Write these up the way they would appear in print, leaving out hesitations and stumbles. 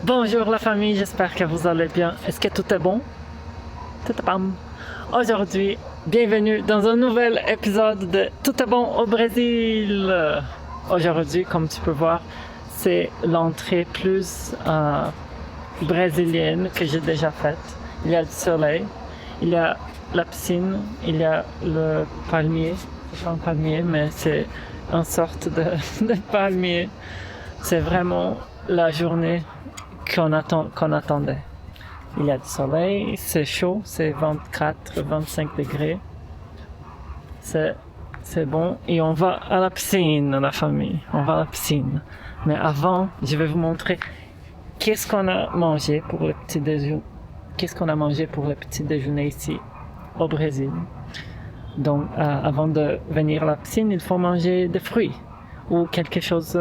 Bonjour la famille, j'espère que vous allez bien. Est-ce que tout est bon? Tout est bon. Aujourd'hui, bienvenue dans un nouvel épisode de Tout est bon au Brésil. Aujourd'hui, comme tu peux voir, c'est l'entrée plus brésilienne que j'ai déjà faite. Il y a le soleil, il y a la piscine, il y a le palmier. C'est pas un palmier, mais c'est une sorte de palmier. C'est vraiment la journée qu'on attendait. Il y a du soleil, c'est chaud, c'est 24-25 degrés. C'est bon. Et on va à la piscine, la famille. On va à la piscine. Mais avant, je vais vous montrer qu'est-ce qu'on a mangé pour le petit déjeuner. Qu'est-ce qu'on a mangé pour le petit déjeuner ici, au Brésil. Donc, avant de venir à la piscine, il faut manger des fruits ou quelque chose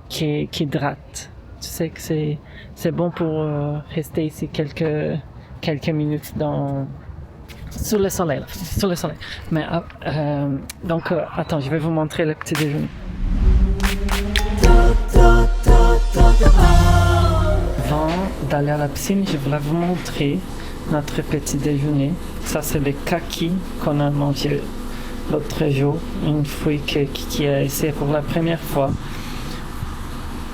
qui hydrate. Tu sais que c'est bon pour rester ici quelques minutes sous le soleil. Mais donc attends, je vais vous montrer le petit déjeuner. Avant d'aller à la piscine, je voulais vous montrer notre petit déjeuner. Ça, c'est le kaki qu'on a mangé l'autre jour, un fruit qui a essayé pour la première fois.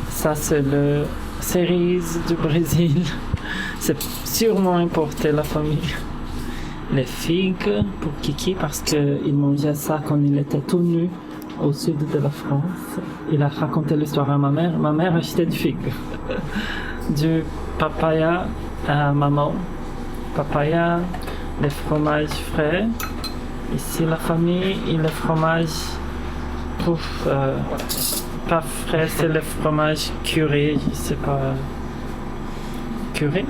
Ça, c'est le cerise du Brésil. C'est sûrement importé, la famille. Les figues pour Kiki, parce qu'il mangeait ça quand il était tout nu au sud de la France. Il a raconté l'histoire à ma mère. Ma mère achetait du figue. Du papaya à maman. Papaya, les fromages frais. Ici, la famille, et le fromage pas frais, c'est le fromage curé, je sais pas. Curé?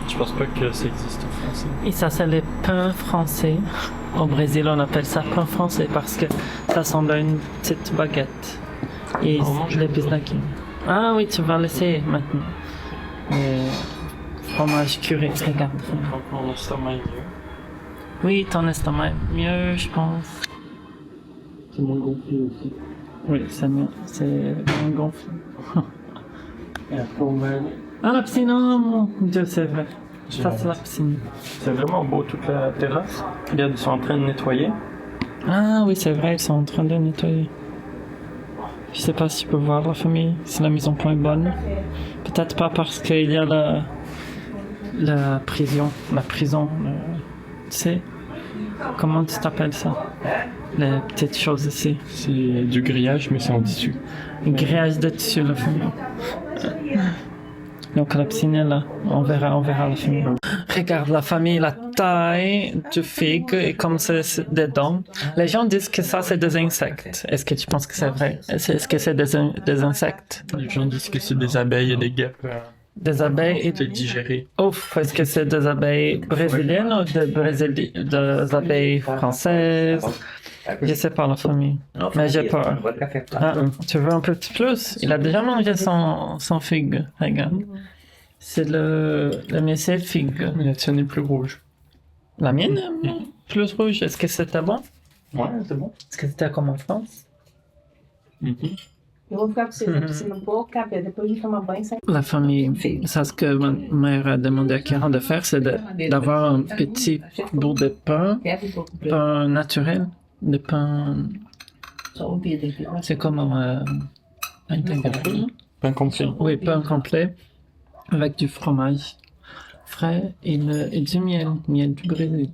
Je pense pas que ça existe en français. Et ça, c'est le pain français. Au Brésil, on appelle ça pain français parce que ça ressemble à une petite baguette. Et les bisnaquines. Ah oui, tu vas l'essayer maintenant. Le fromage curé, regarde. Donc mon estomac est mieux. Oui, ton estomac est mieux, je pense. C'est moins gonflé aussi. Oui, c'est mieux. C'est moins gonflé. Et après on va aller. Ah, la piscine, oh mon Dieu, c'est vrai. Ça, c'est la piscine. C'est vraiment beau toute la terrasse. Regarde, ils sont en train de nettoyer. Ah oui, c'est vrai, ils sont en train de nettoyer. Je sais pas si tu peux voir la famille, si la mise en point est bonne. Peut-être pas parce qu'il y a la prison, tu sais, comment tu t'appelles ça? Les petites choses ici. C'est du grillage, mais c'est en tissu. Un grillage de tissu, la famille. Donc la piscine est là, on verra la famille. Regarde la famille, la taille du figue et comme c'est dedans. Les gens disent que ça c'est des insectes. Est-ce que tu penses que c'est vrai? Est-ce que c'est des insectes? Les gens disent que c'est des abeilles et des guêpes. Des abeilles et de digérer. Ouf, est-ce que c'est des abeilles brésiliennes ou des abeilles françaises? Je sais pas la famille, mais j'ai peur. Tu veux un petit plus? Il a déjà mangé son figue, regarde. C'est le monsieur figue. Mais la tienne est plus rouge. La mienne est plus rouge. Est-ce que c'était bon? Ouais, c'est bon. Est-ce que c'était comme en France? Eu vou ficar com vocês na piscina um pouco, Cabé, depois de tomar banho, sai. La famille, ça ce que ma mère a demandé à Karen de faire, c'est d'avoir un petit bout de pain naturel, de pain, Só o vidro aqui. c'est comme intégral. Pain complet. Oui, pain complet, avec du fromage frais et du miel du Brésil.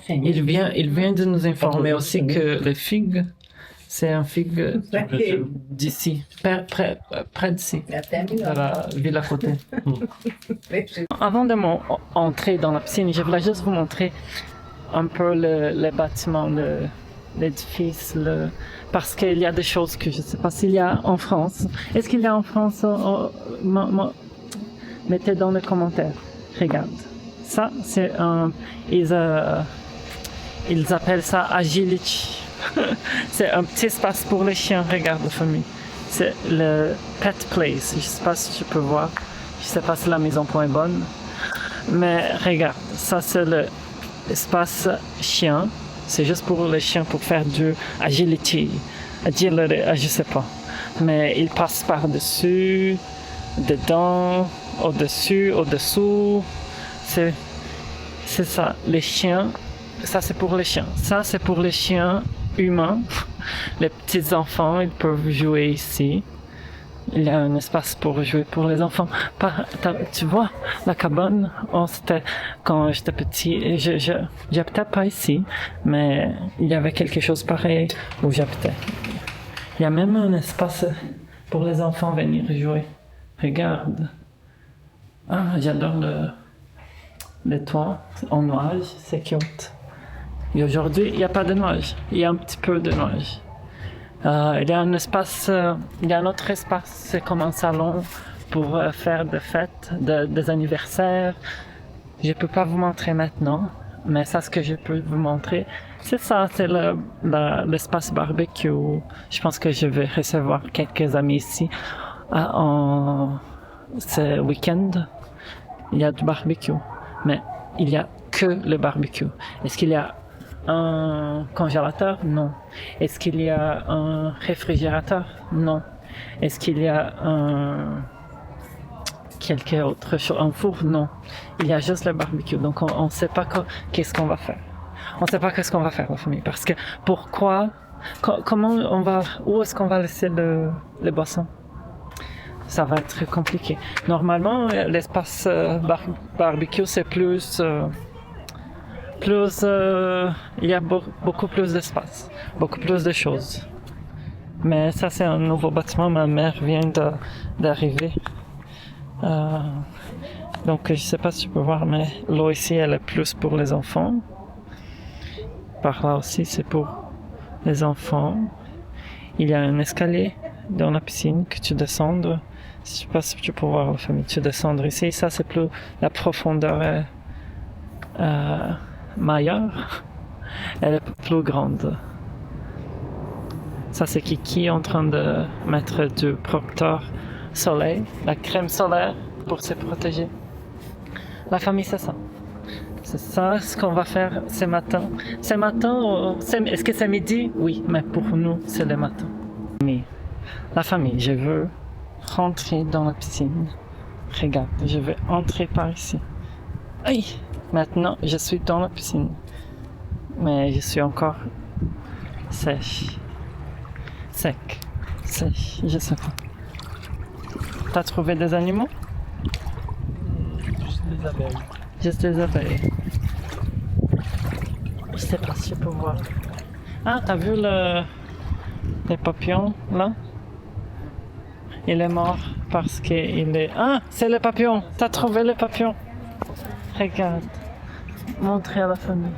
Il vient de nous informer aussi que les figues, c'est un figue d'ici, près d'ici, de la ville à côté. Avant de entrer dans la piscine, je voulais juste vous montrer un peu le bâtiment, l'édifice, parce qu'il y a des choses que je ne sais pas s'il y a en France. Est-ce qu'il y a en France? Mettez dans les commentaires. Regarde. Ça, c'est un... Ils appellent ça agility. C'est un petit espace pour les chiens. Regarde la famille. C'est le pet place. Je ne sais pas si tu peux voir. Je ne sais pas si la mise en point est bonne. Mais regarde. Ça, c'est l'espace chien. C'est juste pour les chiens pour faire du agility. Je sais pas. mais ils passent par-dessus, dedans, au-dessus, au-dessous. C'est ça. Les chiens, ça c'est pour les chiens. Ça c'est pour les chiens humains. Les petits enfants, ils peuvent jouer ici. Il y a un espace pour jouer pour les enfants. Tu vois, la cabane, c'était quand j'étais petit. J'habitais pas ici, mais il y avait quelque chose pareil où j'habitais. Il y a même un espace pour les enfants venir jouer. Regarde. Ah, j'adore le toit en nuage, c'est cute. Et aujourd'hui, il n'y a pas de nuage. Il y a un petit peu de nuage. Il y a un espace, il y a un autre espace, c'est comme un salon pour faire des fêtes, des anniversaires. Je peux pas vous montrer maintenant, mais ça, ce que je peux vous montrer, c'est ça, c'est l'espace barbecue. Je pense que je vais recevoir quelques amis ici ce week-end. Il y a du barbecue, mais il y a que le barbecue. Est-ce qu'il y a un congélateur? Non. Est-ce qu'il y a un réfrigérateur? Non. Est-ce qu'il y a quelque autre chose? Un four? Non. Il y a juste le barbecue. Donc on ne sait pas qu'est-ce qu'on va faire. On ne sait pas qu'est-ce qu'on va faire, la famille. Parce que pourquoi? Où est-ce qu'on va laisser les boissons? Ça va être compliqué. Normalement, l'espace barbecue, c'est plus il y a beaucoup plus d'espace, beaucoup plus de choses. Mais ça, c'est un nouveau bâtiment. Ma mère vient d'arriver. Donc, je sais pas si tu peux voir, mais l'eau ici, elle est plus pour les enfants. Par là aussi, c'est pour les enfants. Il y a un escalier dans la piscine que tu descends. Je sais pas si tu peux voir la famille. Tu descends ici. Ça, c'est plus la profondeur meilleure. Elle est plus grande. Ça, c'est Kiki en train de mettre du protecteur soleil, la crème solaire pour se protéger. La famille, c'est ça. C'est ça ce qu'on va faire ce matin. Ce matin, est-ce que c'est midi? Oui, mais pour nous, c'est le matin. La famille, je veux rentrer dans la piscine. Regarde, je vais entrer par ici. Aïe! Maintenant, je suis dans la piscine. Mais je suis encore sèche. Sec. Sèche, je sais pas. T'as trouvé des animaux? Juste des abeilles. Juste des abeilles. Je sais pas si je peux voir. Ah, t'as vu les papillons là? Il est mort parce qu'il est... Ah, c'est le papillon! T'as trouvé le papillon? Regarde. Montrez à la famille.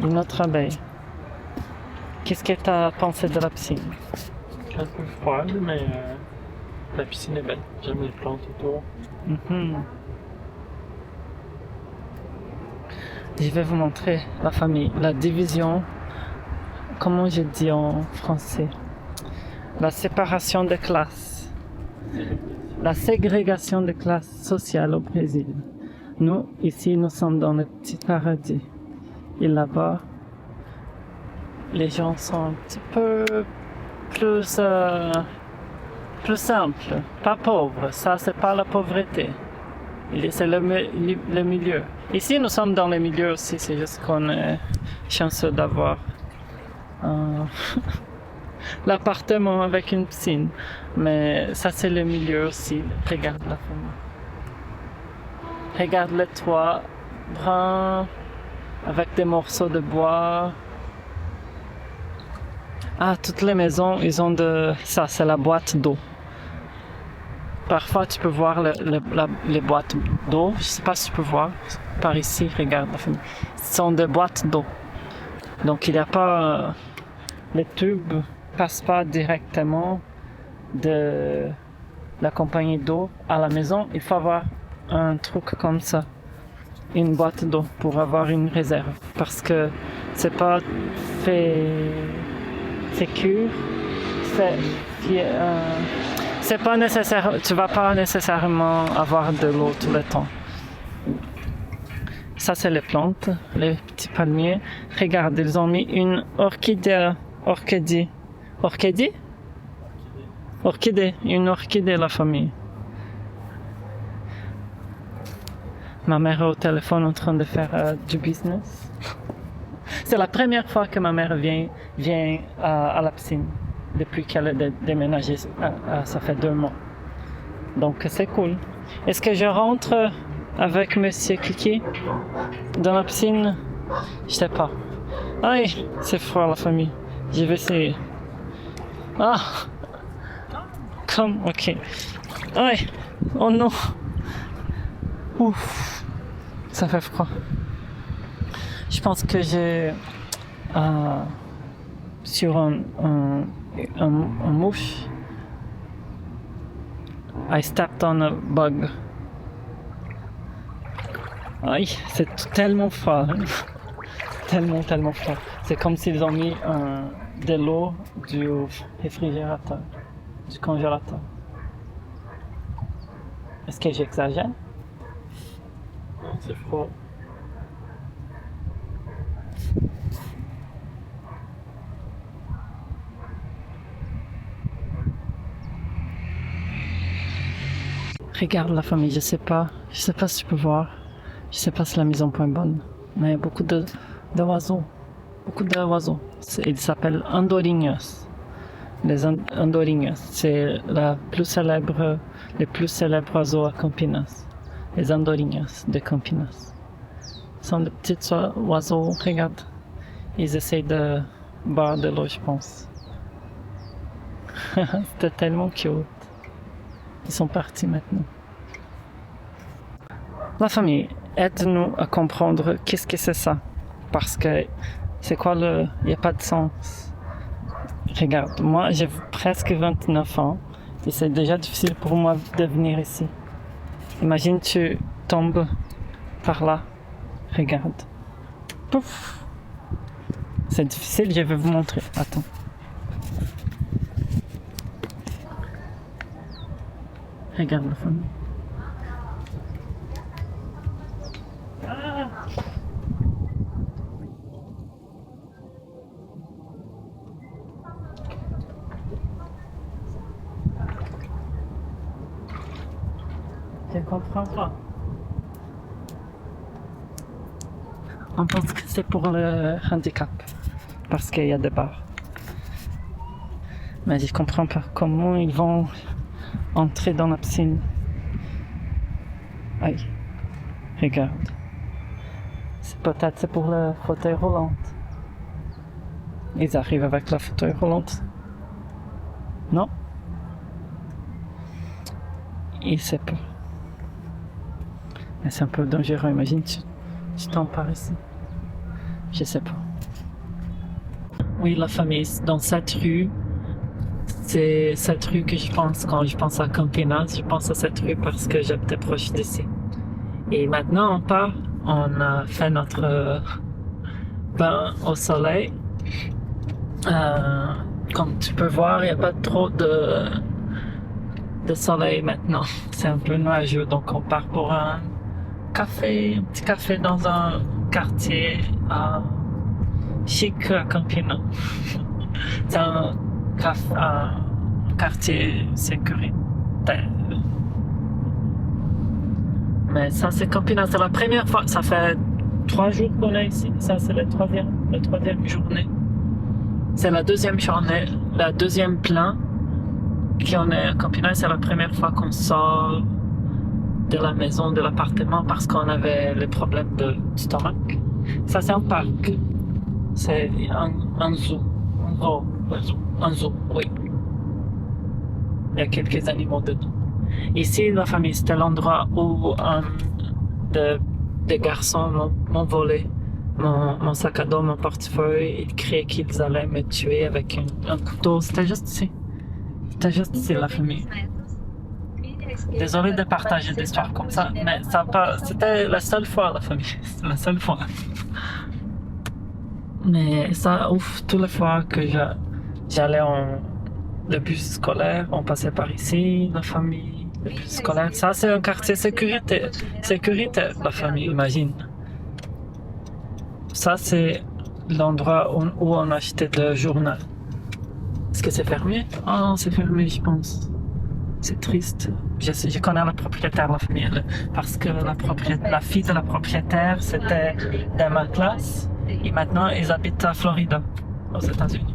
Une autre abeille. Qu'est-ce que t'as pensé de la piscine? Un peu froide, mais la piscine est belle. J'aime les plantes autour. Je vais vous montrer la famille, la division, comment je dis en français, la séparation des classes, la ségrégation des classes sociales au Brésil. Nous, ici, nous sommes dans le petit paradis. Et là-bas, les gens sont un petit peu plus simples, pas pauvres. Ça, c'est pas la pauvreté. C'est le milieu. Ici, nous sommes dans le milieu aussi. C'est juste qu'on est chanceux d'avoir l'appartement avec une piscine. Mais ça, c'est le milieu aussi. Regarde la famille. Regarde le toit brun avec des morceaux de bois. Ah, toutes les maisons, ils ont ça, c'est la boîte d'eau. Parfois, tu peux voir les boîtes d'eau. Je ne sais pas si tu peux voir. Par ici, regarde la famille. Ce sont des boîtes d'eau. Donc, il n'y a pas... les tubes ne passent pas directement de la compagnie d'eau à la maison. Il faut avoir un truc comme ça. Une boîte d'eau pour avoir une réserve. Parce que c'est pas fait... sécure. C'est pas nécessaire, tu vas pas nécessairement avoir de l'eau tout le temps. ça c'est les plantes, les petits palmiers. Regarde, ils ont mis une orchidée, une orchidée la famille. Ma mère est au téléphone en train de faire du business. C'est la première fois que ma mère vient à la piscine depuis qu'elle a déménagé. Ça fait 2 mois. Donc c'est cool. Est-ce que je rentre avec Monsieur Kiki dans la piscine? Je sais pas. Aïe, c'est froid la famille. Je vais essayer. Ah! Ok. Aïe! Oh non! Ouf! Ça fait froid. Je pense que j'ai sur un mouche. I stepped on a bug. Aïe, c'est tellement froid. tellement froid. C'est comme s'ils ont mis de l'eau du réfrigérateur, du congélateur. Est-ce que j'exagère? Non, c'est froid. Regarde la famille, je sais pas si tu peux voir, je sais pas si la maison est bonne, mais il y a beaucoup d'oiseaux, Ils s'appellent andorinhas. Les andorinhas, c'est les plus célèbres oiseaux à Campinas. Les andorinhas de Campinas. Ce sont de petits oiseaux, regarde, ils essayent de boire de l'eau, je pense. C'était tellement cute. Ils sont partis maintenant. La famille, aide-nous à comprendre qu'est-ce que c'est ça. Parce que c'est quoi il n'y a pas de sens. Regarde, moi j'ai presque 29 ans et c'est déjà difficile pour moi de venir ici. Imagine tu tombes par là. Regarde. Pouf. C'est difficile, je vais vous montrer. Attends. Regarde la famille. Je comprends pas. On pense que c'est pour le handicap, parce qu'il y a des barres. Mais je comprends pas comment ils vont entrer dans la piscine. Aïe, regarde. Peut-être c'est pour le fauteuil roulant. Ils arrivent avec la fauteuil roulante. Non? Il sait pas. Mais c'est un peu dangereux, imagine tu tombes par ici. Je sais pas. Oui, la famille, dans cette rue, c'est cette rue que je pense quand je pense à Campinas, je pense à cette rue parce que j'habitais proche d'ici. Et maintenant on part, on a fait notre bain au soleil. Comme tu peux voir, il n'y a pas trop de soleil maintenant. C'est un peu nuageux, donc on part pour un petit café dans un quartier chic à Campinas. C'est un quartier sécuritaire. Mais ça c'est Campinas, c'est la première fois, ça fait 3 jours qu'on est ici, ça c'est la troisième journée. C'est la deuxième journée, la deuxième plein qu'on est à Campinas, c'est la première fois qu'on sort de la maison, de l'appartement parce qu'on avait les problèmes de stomac. Ça c'est un parc, c'est un zoo, oui. Il y a quelques animaux dedans. Ici, la famille, c'était l'endroit où des garçons m'ont volé mon sac à dos, mon portefeuille. Ils criaient qu'ils allaient me tuer avec un couteau. C'était juste ici. La famille. Désolé de partager des histoires comme ça, mais c'était la seule fois, la famille. C'était la seule fois. Mais ça, toutes les fois que j'allais le bus scolaire, on passait par ici, la famille, le bus scolaire. Ça, c'est un quartier sécuritaire, la famille, imagine. ça, c'est l'endroit où on achetait le journal. Est-ce que c'est fermé? Ah, c'est fermé, je pense. C'est triste. Je connais la propriétaire, la famille, parce que la fille de la propriétaire, c'était dans ma classe. Et maintenant, ils habitent à Florida, aux États-Unis.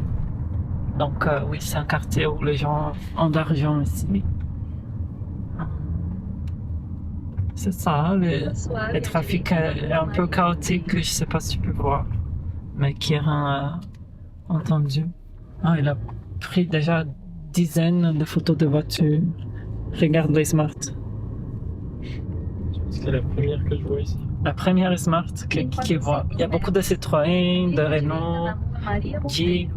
Donc, oui, c'est un quartier où les gens ont de l'argent ici. C'est ça, le trafic est un peu chaotique, je sais pas si tu peux voir. Mais Kieran a entendu. Ah, il a pris déjà dizaines de photos de voitures. Regarde les Smart. C'est la première que je vois ici. La première Smart qui voit. Il y a beaucoup de Citroën, de Renault, Jeep,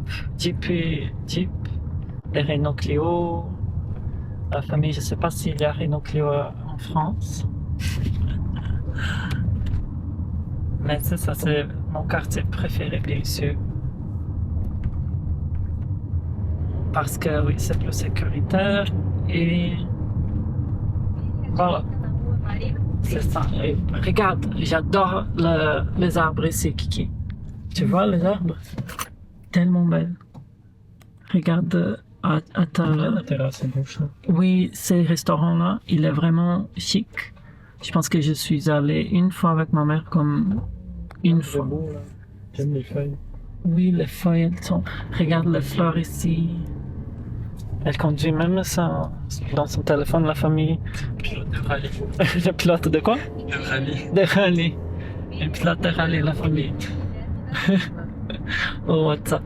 des Renault Clio. La famille, je sais pas s'il y a Renault Clio en France. Mais c'est ça, c'est mon quartier préféré, bien sûr. Parce que oui, c'est plus sécuritaire et voilà. C'est ça. Et regarde, j'adore les arbres ici, Kiki. Tu vois les arbres? Tellement belles. Regarde à La terrasse est bouche. Oui, ce restaurant-là, il est vraiment chic. Je pense que je suis allée une fois avec ma mère, comme une C'est fois. beau là. J'aime les feuilles. Oui, les feuilles, elles sont... Regarde les fleurs ici. Elle conduit même dans son téléphone, la famille. Pilote de rallye. Le pilote de quoi? De rallye. De rallye. Le pilote de rallye, la famille. Oh, what's up?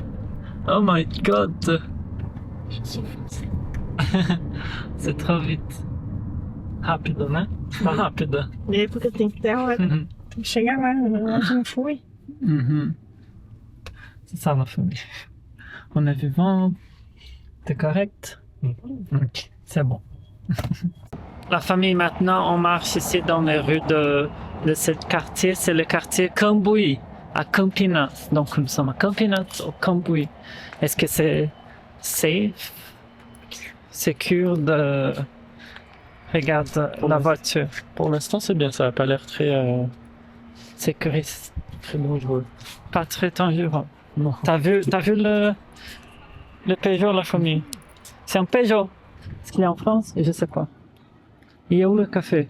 Oh my god! C'est trop vite. Rápido, né? Tá rápido. É porque tem que ter hora. Tem que chegar lá, onde não foi. C'est ça, ma famille. On est vivant. T'es correct? Ok, c'est bon. La famille, maintenant, on marche ici dans les rues de ce quartier. C'est le quartier Cambuí, à Campinas. Donc, nous sommes à Campinas, au Cambuí. Est-ce que c'est safe? Sécure de... Regarde la voiture. Pour l'instant, c'est bien, ça n'a pas l'air très Sécuriste. dangereux. Pas très dangereux. Non. T'as vu le Peugeot, la famille? C'est un Peugeot. Est-ce qu'il est en France? Je sais pas. Il est où le café?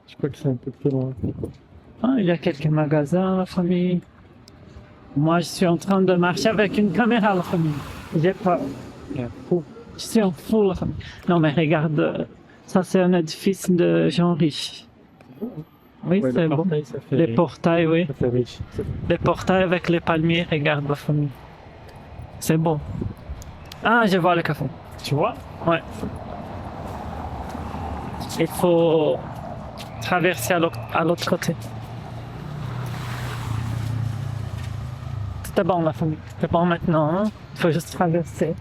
Je crois que c'est un peu plus loin. Ah, il y a quelques magasins, la famille. Moi, je suis en train de marcher avec une caméra, la famille. J'ai peur. Je suis en fou, la famille. Non, mais regarde, ça c'est un édifice de gens riches. Oui, Ouais, c'est le bon. portail, ça fait... Les portails, oui. Ça fait riche. Les portails avec les palmiers, regarde la famille. C'est beau. Ah, je vois le café. Tu vois? Ouais. Il faut traverser à l'autre côté. C'était bon, la famille. C'est bon maintenant, hein? Il faut juste traverser.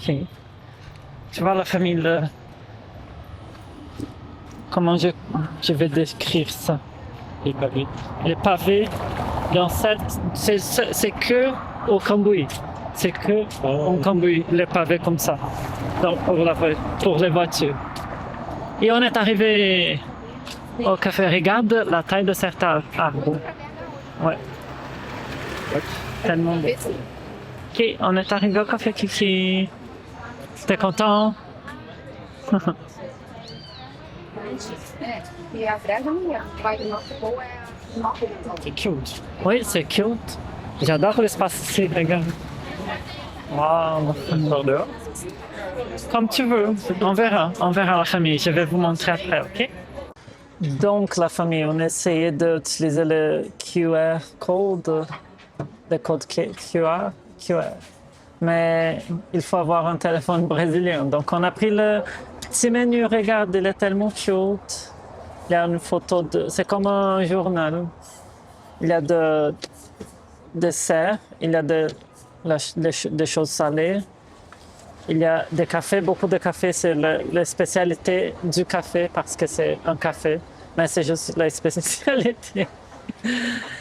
Ok. Tu vois la famille, comment je vais décrire ça? Les pavés. Les pavés, dans c'est que au Cambuí. C'est que au Cambuí, les pavés comme ça. Donc pour les voitures. Et on est arrivé au café. Regarde la taille de cet arbre. Ouais. Tellement beau. Ok, on est arrivé au café Kiki. T'es content? E a brega não vai do nosso voo C'est cute. Oui, c'est cute. J'adore l'espace ici, regarde. Wow. Par dehors? Comme tu veux. On verra la famille. Je vais vous montrer après, ok? Donc, la famille, on a essayé d'utiliser le QR code, le code QR. Mais il faut avoir un téléphone brésilien. Donc, on a pris le petit menu. Regarde, il est tellement cute. Il y a une photo c'est comme un journal. Il y a des desserts, il y a des choses salées. Il y a des cafés, beaucoup de cafés. C'est la spécialité du café parce que c'est un café. Mais c'est juste la spécialité.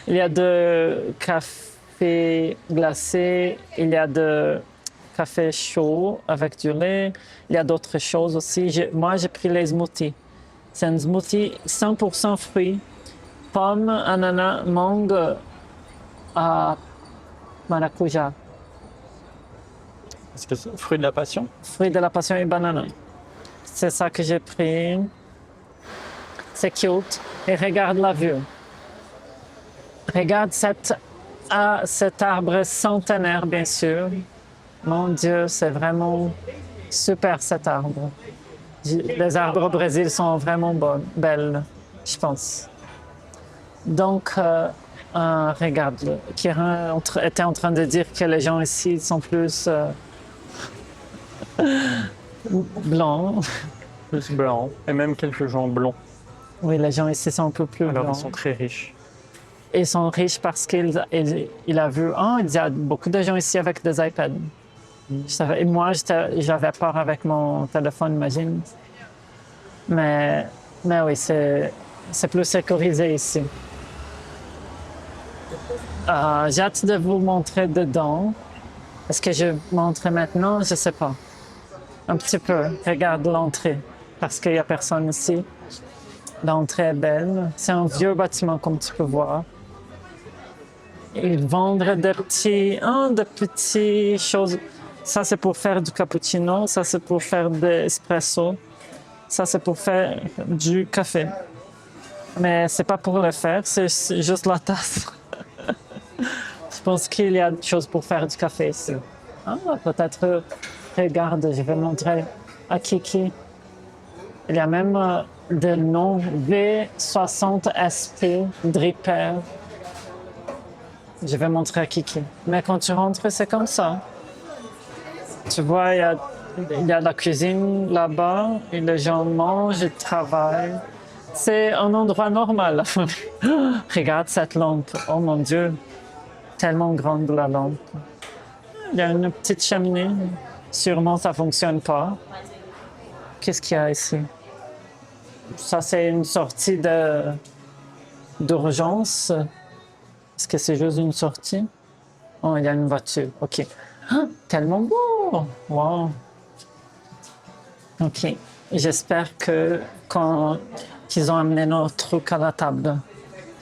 Il y a de café glacé, il y a de café chaud avec du lait. Il y a d'autres choses aussi. Moi, j'ai pris les smoothies. C'est un smoothie 100% fruits, pommes, ananas, mangue à maracuja, Est-ce que c'est fruit de la passion? fruit de la passion et banane. C'est ça que j'ai pris. C'est cute. Et regarde la vue. Regarde cet arbre centenaire, bien sûr. Mon Dieu, c'est vraiment super cet arbre. Les arbres au Brésil sont vraiment belles, je pense. Donc, regarde, Kieran était en train de dire que les gens ici sont plus blancs. Plus blanc. Et même quelques gens blonds. Oui, les gens ici sont un peu plus Alors blancs. ils sont très riches. Ils sont riches parce qu'il a vu, il y a beaucoup de gens ici avec des iPads. Et moi, j'avais peur avec mon téléphone, imagine. Mais oui, c'est plus sécurisé ici. J'ai hâte de vous montrer dedans. Est-ce que je montre maintenant? Je ne sais pas. Un petit peu. Regarde l'entrée, parce qu'il n'y a personne ici. L'entrée est belle. C'est un vieux bâtiment, comme tu peux voir. Ils vendent de petites choses. Ça, c'est pour faire du cappuccino. Ça, c'est pour faire de l'espresso. Ça, c'est pour faire du café. Mais c'est pas pour le faire, c'est juste la tasse. Je pense qu'il y a des choses pour faire du café ici. Peut-être, regarde, je vais montrer à Kiki. Il y a même le nom V60SP Dripper. Je vais montrer à Kiki. Mais quand tu rentres, c'est comme ça. Tu vois, il y a la cuisine là-bas, et les gens mangent et travaillent. C'est un endroit normal. Regarde cette lampe. Oh mon Dieu, tellement grande la lampe. Il y a une petite cheminée. Sûrement, ça ne fonctionne pas. Qu'est-ce qu'il y a ici? Ça, c'est une sortie d'urgence. Est-ce que c'est juste une sortie? Oh, il y a une voiture. OK. Tellement beau! Wow! OK. J'espère qu'ils ont amené nos trucs à la table.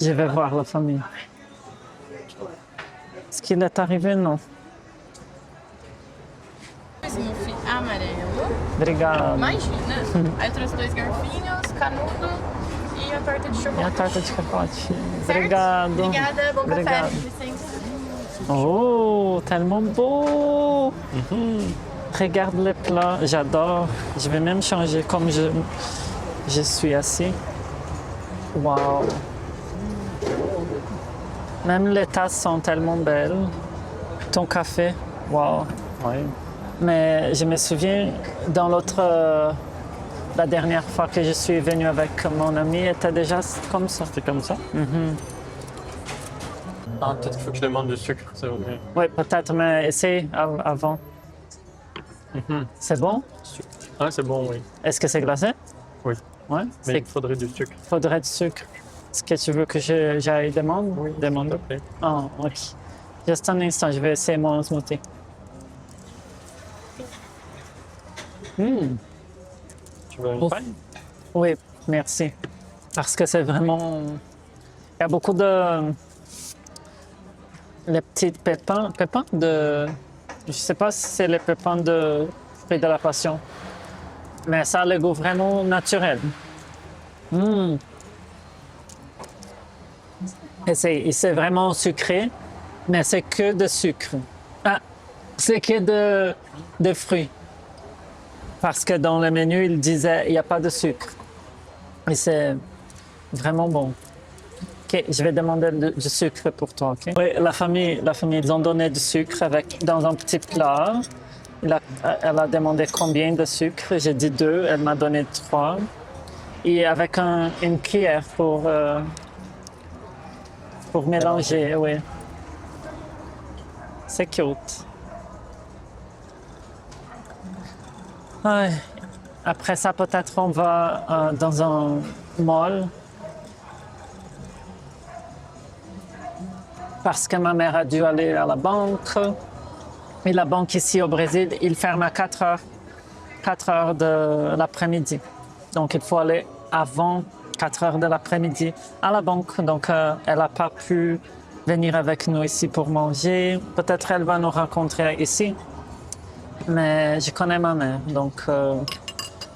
Je vais voir la famille. Est-ce qu'il est arrivé? Non. Smoothie amarelo. Obrigado. Imagina. Aí eu trouxe 2 garfinhos, canudo e a torta de E a chocolate. torta de chocolate. Certo? Obrigado. Obrigada, bom Obrigado. café. Licença. Oh, tellement beau! Regarde les plats, j'adore. Je vais même changer comme je suis assis. Wow! Même les tasses sont tellement belles. Ton café, wow! Oui. Mais je me souviens, la dernière fois que je suis venue avec mon ami, était déjà comme ça. C'était comme ça? Peut-être qu'il faut que je demande du sucre, c'est vrai. Oui, peut-être, mais essaye avant. C'est bon? Ah, c'est bon, oui. Est-ce que c'est glacé? Oui. Oui. Mais il faudrait du sucre. Faudrait du sucre. Est-ce que tu veux que j'aille demander? Oui. Demande. S'il te plaît. Ah, ok. Juste un instant, je vais essayer mon smoothie. Tu veux une Ouf. paille? Oui, merci. Parce que c'est vraiment... Il y a beaucoup de... Les petits pépins de... Je sais pas si c'est les pépins de fruits de la passion. Mais ça a le goût vraiment naturel. Et c'est vraiment sucré, mais c'est que de sucre. C'est que de fruits. Parce que dans le menu, il disait il n'y a pas de sucre. Et c'est vraiment bon. OK, je vais demander du sucre pour toi, OK? Oui, la famille, ils ont donné du sucre dans un petit plat. Elle a demandé combien de sucre. J'ai dit 2, elle m'a donné 3. Et avec une cuillère pour mélanger, oui. C'est cute. Ouais. Après ça, peut-être on va dans un mall. Parce que ma mère a dû aller à la banque. Et la banque ici au Brésil, il ferme à 4 heures. 4 heures de l'après-midi. Donc il faut aller avant 4 heures de l'après-midi à la banque. Donc elle n'a pas pu venir avec nous ici pour manger. Peut-être elle va nous rencontrer ici. Mais je connais ma mère, donc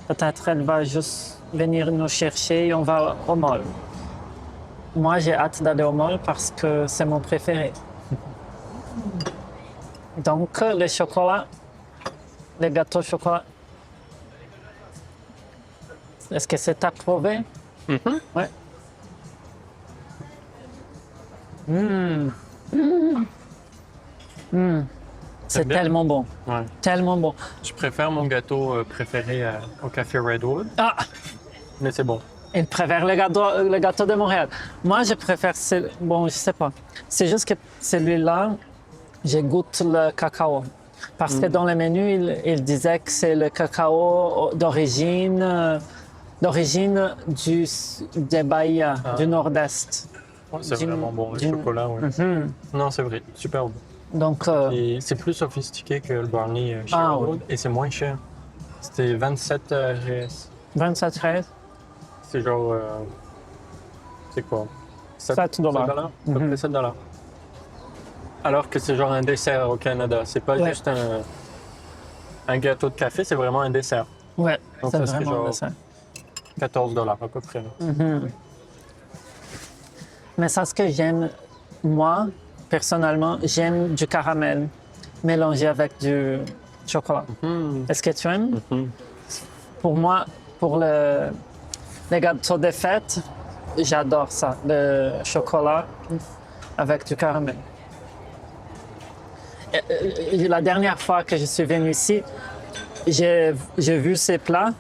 peut-être elle va juste venir nous chercher et on va au mall. Moi, j'ai hâte d'aller au mall parce que c'est mon préféré. Donc, les chocolats, les gâteaux au chocolat. Est-ce que c'est approuvé? Ouais. C'est bien? tellement bon, Ouais. tellement bon. Je préfère mon gâteau préféré au café Redwood, Ah, mais c'est bon. il préfère le gâteau de Montréal. Moi, je préfère, bon, je sais pas. C'est juste que celui-là, je goûte le cacao. Parce que dans le menu, il disait que c'est le cacao d'origine des Bahia, du Nord-Est. Ouais, c'est Du- vraiment bon, le du- chocolat. Ouais. Non, c'est vrai, super bon. Donc, Et c'est plus sophistiqué que le brownie chez Ah, Redwood et c'est moins cher. C'était 27 GS. 27 13. C'est genre. C'est quoi? 7 dollars. À peu près 7 dollars. Alors que c'est genre un dessert au Canada. C'est pas Ouais. juste un gâteau de café, c'est vraiment un dessert. Ouais, Donc c'est ça serait vraiment genre- ça. 14 dollars à peu près. Mais ça, ce que j'aime, moi, personnellement, j'aime du caramel mélangé avec du chocolat. Est-ce que tu aimes? Pour moi, pour les gâteaux de fête, j'adore ça, le chocolat avec du caramel. La dernière fois que je suis venu ici, j'ai vu ces plats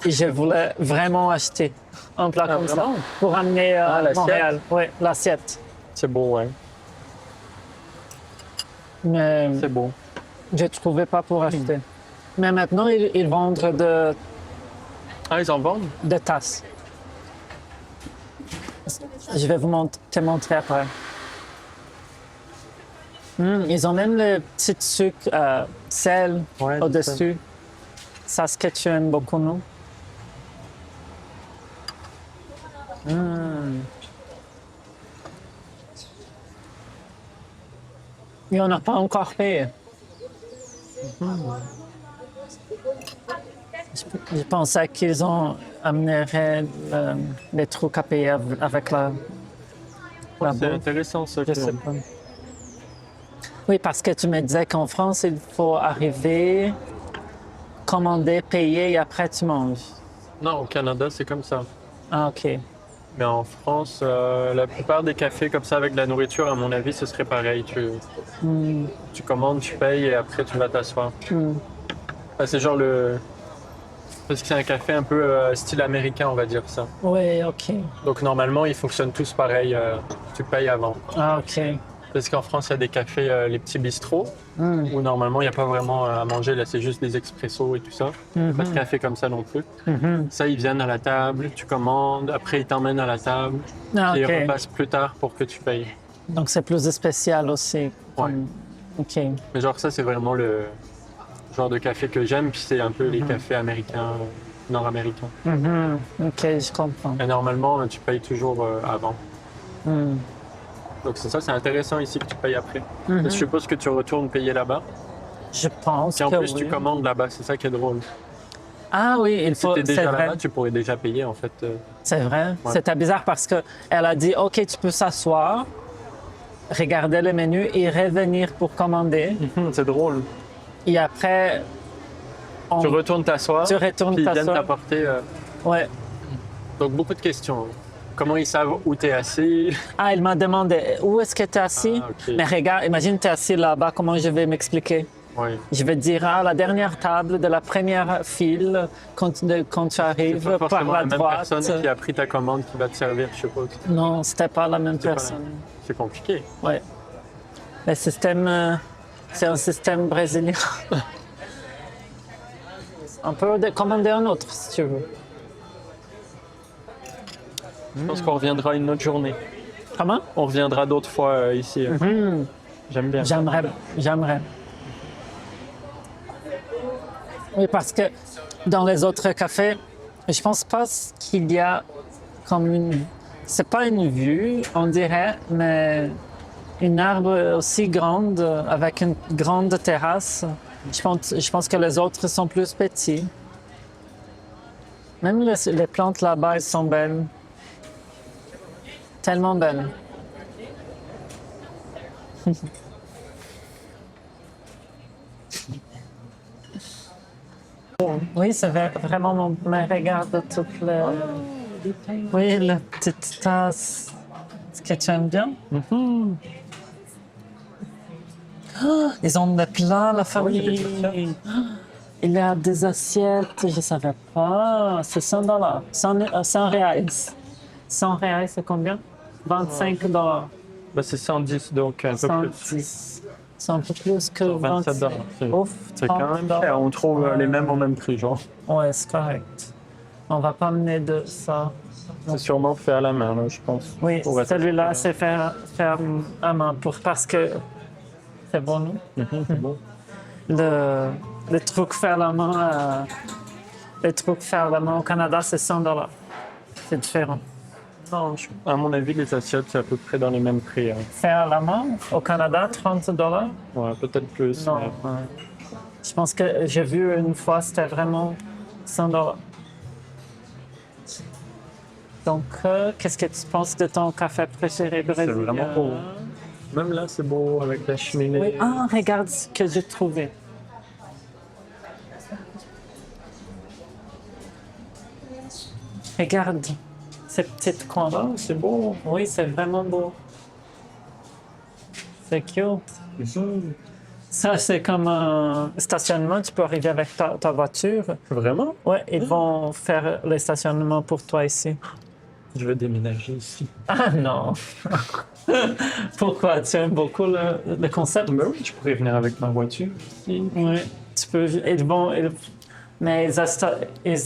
et je voulais vraiment acheter un plat comme ça vraiment? pour amener à l'assiette? Montréal. Oui, l'assiette. C'est beau, ouais. Mais C'est beau. je ne trouvais pas pour acheter. Mais maintenant, ils vendent Ah, ils en vendent? de tasses. Je vais te montrer après. Ils ont même le petit sucre, sel Ouais, au-dessus. Ça, ce que tu aimes beaucoup, non? Et on n'a pas encore payé. Je pensais qu'ils ont amèneraient les trucs à payer avec la C'est bouffe. intéressant ça. Je sais pas. Oui, parce que tu me disais qu'en France, il faut arriver, commander, payer et après tu manges. Non, au Canada, c'est comme ça. Ah, OK. Mais en France, la plupart des cafés comme ça avec de la nourriture, à mon avis, ce serait pareil. Tu commandes, tu payes et après tu vas t'asseoir. Enfin, c'est genre parce que c'est un café un peu style américain, on va dire ça. Oui, OK. Donc normalement, ils fonctionnent tous pareil. Tu payes avant. Ah, OK. Parce qu'en France, il y a des cafés, les petits bistrots, où normalement, il n'y a pas vraiment à manger. Là, c'est juste des expressos et tout ça. Pas de café comme ça non plus. Ça, ils viennent à la table, tu commandes, après, ils t'emmènent à la table. Ah, Et ils OK. repassent plus tard pour que tu payes. Donc, c'est plus spécial aussi. comme- OK. Mais genre, ça, c'est vraiment le genre de café que j'aime. Puis c'est un peu les cafés américains, nord-américains. OK, je comprends. Et normalement, tu payes toujours avant. Donc c'est ça, c'est intéressant ici que tu payes après. Je suppose que tu retournes payer là-bas. Je pense Et en que plus, oui. tu commandes là-bas. C'est ça qui est drôle. Ah oui, il Si faut... t'es déjà C'est vrai. là-bas, tu pourrais déjà payer, en fait. C'est vrai. Ouais. C'était bizarre parce qu'elle a dit, OK, tu peux s'asseoir, regarder le menu et revenir pour commander. C'est drôle. Et après, Tu retournes t'asseoir, Tu retournes puis ils viennent t'asseoir. t'apporter... Ouais. Donc, beaucoup de questions. Comment ils savent où t'es assis? Ah, il m'a demandé, où est-ce que tu es assis? Ah, ok. Mais regarde, imagine tu es assis là-bas, comment je vais m'expliquer? Oui. Je vais te dire, ah, la dernière table de la première file, quand tu C'est arrives pas par forcément la la même droite. personne qui a pris ta commande qui va te servir, je suppose. Non, c'était pas la même C'est pas personne. C'est compliqué. Ouais. Le système, c'est un système brésilien. On peut commander un autre si tu veux. Je pense qu'on reviendra une autre journée. Comment? On reviendra d'autres fois ici. J'aime bien. J'aimerais. Oui, parce que dans les autres cafés, je pense pas qu'il y a comme une... C'est pas une vue, on dirait, mais Une arbre aussi grande, avec une grande terrasse. Je pense que les autres sont plus petits. Même les plantes là-bas, elles sont belles. Tellement belles. Oui, c'est vraiment mon... Mais regarde toutes les... Oui, la petite tasse. Est-ce que tu aimes bien? Oh, ils ont des plats, la famille. Il y a des assiettes, je ne savais pas. C'est 100 $. 100 reais. 100 reais, c'est combien? 25 $. Bah, c'est 110, donc un peu plus. 110. C'est un peu plus que 27 $. Ouf, C'est quand même cher. On trouve les mêmes au même prix, genre. Ouais, c'est correct. On va pas mener de ça. C'est sûrement fait à la main, là, je pense. Oui, Pour être- celui-là, c'est faire à main parce que c'est bon, non? C'est bon. Le truc faire la main, au Canada, c'est 100 $. C'est différent. Non, à mon avis, les assiettes, c'est à peu près dans les mêmes prix. Hein. Faire la main au Canada, 30 $. Ouais, peut-être plus. Non. mais- Ouais. Je pense que j'ai vu une fois, c'était vraiment 100 $. Donc, qu'est-ce que tu penses de ton café préféré brésilien? C'est vraiment beau. Même là, c'est beau avec la cheminée. Oui. Ah, regarde ce que j'ai trouvé. Regarde ces petites coins. Ah, c'est beau. Oui, c'est vraiment beau. C'est cute. Ça, c'est comme un stationnement. Tu peux arriver avec ta voiture. Vraiment? Oui, ils vont faire le stationnement pour toi ici. Je vais déménager ici. Ah non! Pourquoi? Tu aimes beaucoup le concept? Ben oui, je pourrais venir avec ma voiture. Oui, tu peux. Mais ils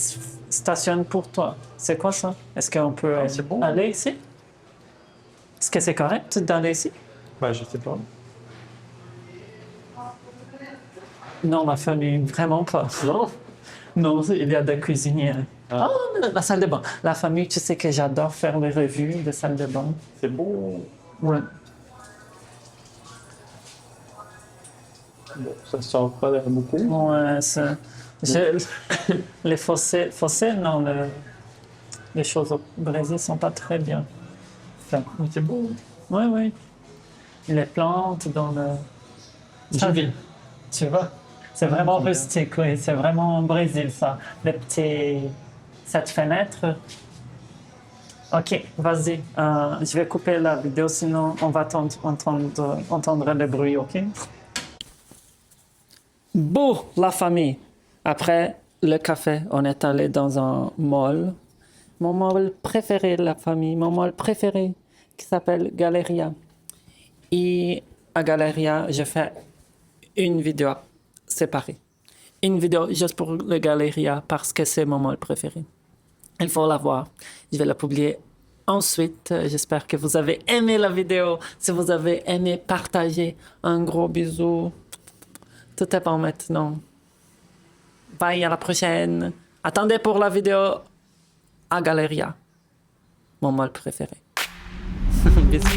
stationnent pour toi. C'est quoi ça? Est-ce qu'on peut c'est bon. aller ici? Est-ce que c'est correct d'aller ici? Ben, je sais pas. Non, ma famille, vraiment pas. Non? Non, il y a des cuisiniers. Ah, la salle de bain. La famille, tu sais que j'adore faire les revues de salle de bain. C'est beau. Ouais. Bon, ça sort pas l'air beaucoup. Ouais, les fossés, non, les choses au Brésil sont pas très bien. Mais c'est beau. Oui, oui. Les plantes dans le... J'y vais. Tu vois? C'est vraiment rustique, oui. C'est vraiment au Brésil, ça. Cette fenêtre. OK, vas-y. Je vais couper la vidéo, sinon on va entendre le bruit, OK? Bon, la famille. Après le café, on est allé dans un mall. Mon mall préféré, la famille. Mon mall préféré, qui s'appelle Galeria. Et à Galeria, je fais une vidéo séparée. Une vidéo juste pour le Galeria parce que c'est mon mall préféré. Il faut la voir. Je vais la publier ensuite. J'espère que vous avez aimé la vidéo. Si vous avez aimé, partagez. Un gros bisou. Tout est bon maintenant. Bye, à la prochaine. Attendez pour la vidéo à Galeria. Mon mall préféré. Bisous.